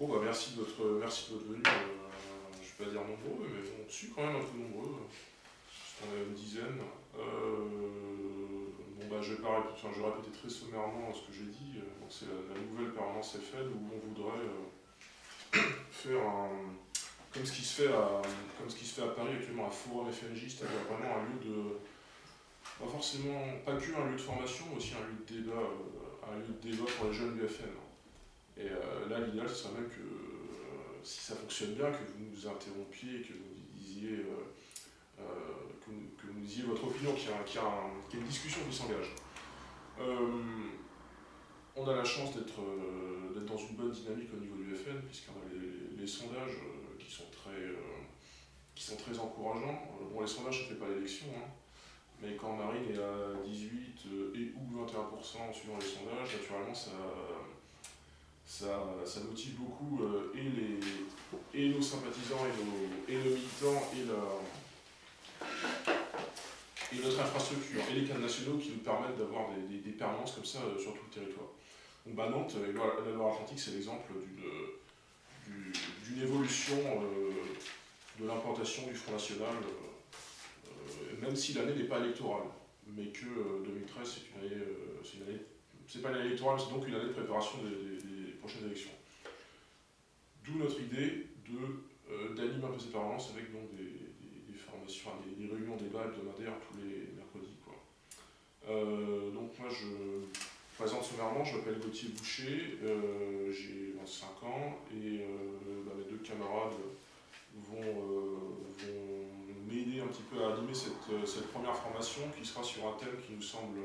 Bon, bah merci de votre venue. Je vais pas dire nombreux, mais on suit quand même un peu nombreux. On est une dizaine. Bon, bah je vais répéter très sommairement ce que j'ai dit. Donc, c'est la nouvelle permanence FN où on voudrait faire comme ce qui se fait à Paris actuellement, un forum FNJ, c'est-à-dire vraiment un lieu de. Pas forcément, pas que un lieu de formation, mais aussi un lieu de débat pour les jeunes du FN. Et là, l'idéal, ce serait même que, si ça fonctionne bien, que vous nous interrompiez, que vous disiez, votre opinion, qu'il y a une discussion qui s'engage. On a la chance d'être dans une bonne dynamique au niveau du FN, puisqu'on a les sondages qui sont très encourageants. Bon, les sondages, ça ne fait pas l'élection, hein, mais quand Marine est à 18 et ou 21% suivant les sondages, naturellement, ça motive beaucoup et nos sympathisants et nos militants et notre infrastructure et les cadres nationaux qui nous permettent d'avoir des permanences comme ça sur tout le territoire. Donc Nantes, la Loire-Atlantique, c'est l'exemple d'une évolution de l'implantation du Front National, même si l'année n'est pas électorale, mais que 2013 c'est pas une année électorale, c'est donc une année de préparation des prochaines élections. D'où notre idée d'animer un peu ces permanences avec donc des formations, des réunions débats hebdomadaires tous les mercredis, quoi. Donc moi je présente sommairement, je m'appelle Gauthier Boucher, j'ai 25 ans et mes deux camarades vont m'aider un petit peu à animer cette première formation qui sera sur un thème qui nous semble.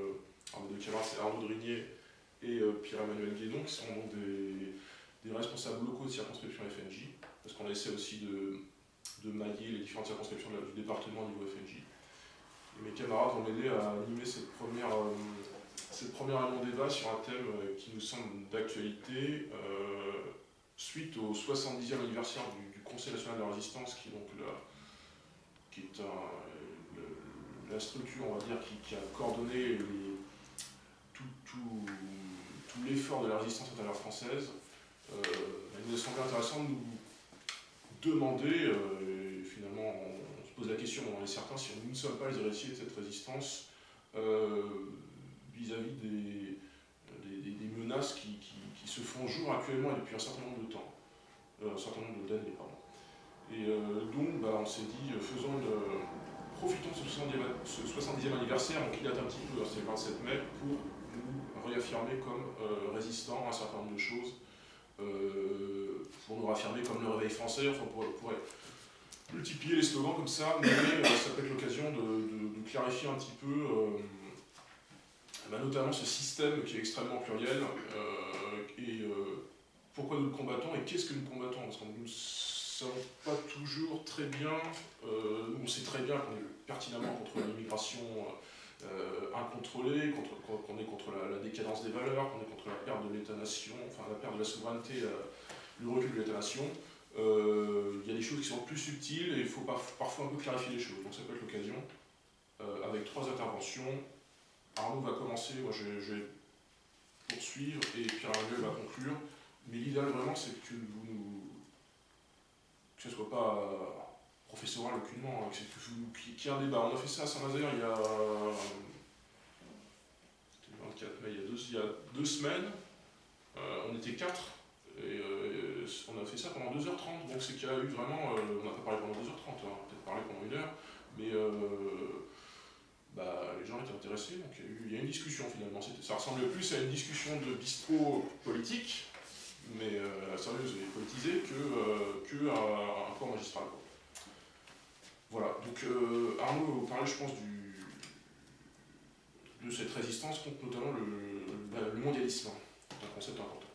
Alors mes deux camarades, c'est Arnaud Drigné et Pierre-Emmanuel Guédon, qui sont donc des responsables locaux de circonscription FNJ, parce qu'on essaie aussi de mailler les différentes circonscriptions du département au niveau FNJ. Et mes camarades vont m'aider à animer cette première réunion débat sur un thème qui nous semble d'actualité, suite au 70e anniversaire du Conseil national de la résistance, qui est donc la structure, on va dire, qui a coordonné tout l'effort de la résistance intérieure française. Il nous a semblé intéressant de nous demander, et finalement on se pose la question, on est certain, si nous ne sommes pas les héritiers de cette résistance vis-à-vis des menaces qui se font jour actuellement et depuis un certain nombre de temps, un certain nombre d'années, pardon. Et donc on s'est dit, profitons de ce 70e anniversaire, donc il date un petit peu, c'est le 27 mai, pour nous réaffirmer comme résistants à un certain nombre de choses, pour nous réaffirmer comme le réveil français, enfin on pourrait multiplier les slogans comme ça, mais ça peut être l'occasion de clarifier un petit peu notamment ce système qui est extrêmement pluriel, et pourquoi nous le combattons et qu'est-ce que nous combattons, parce que nous ne savons pas toujours très bien, on sait très bien qu'on est pertinemment contre l'immigration incontrôlée, qu'on est contre la décadence des valeurs, qu'on est contre la perte de l'État-nation, enfin la perte de la souveraineté, le recul de l'État-nation. Il y a des choses qui sont plus subtiles et il faut parfois un peu clarifier les choses. Donc ça peut être l'occasion, avec 3 interventions. Arnaud va commencer, moi je vais poursuivre et Pierre-Emmanuel va conclure. Mais l'idéal vraiment c'est que ce ne soit pas professoral aucunement, hein, qu'il y ait un débat. On a fait ça à Saint-Nazaire il y a 24 mai, il y a 2 semaines, on était 4 et on a fait ça pendant 2h30, donc c'est qu'il y a eu vraiment, on n'a pas parlé pendant 2h30, hein, on a peut-être parlé pendant 1 heure, mais les gens étaient intéressés, donc il y a une discussion finalement. Ça ressemble plus à une discussion de bistrot politique, mais sérieuse et politisée, qu'à un corps magistral. Voilà, donc Arnaud parlait, je pense, de cette résistance contre notamment le mondialisme, un concept important.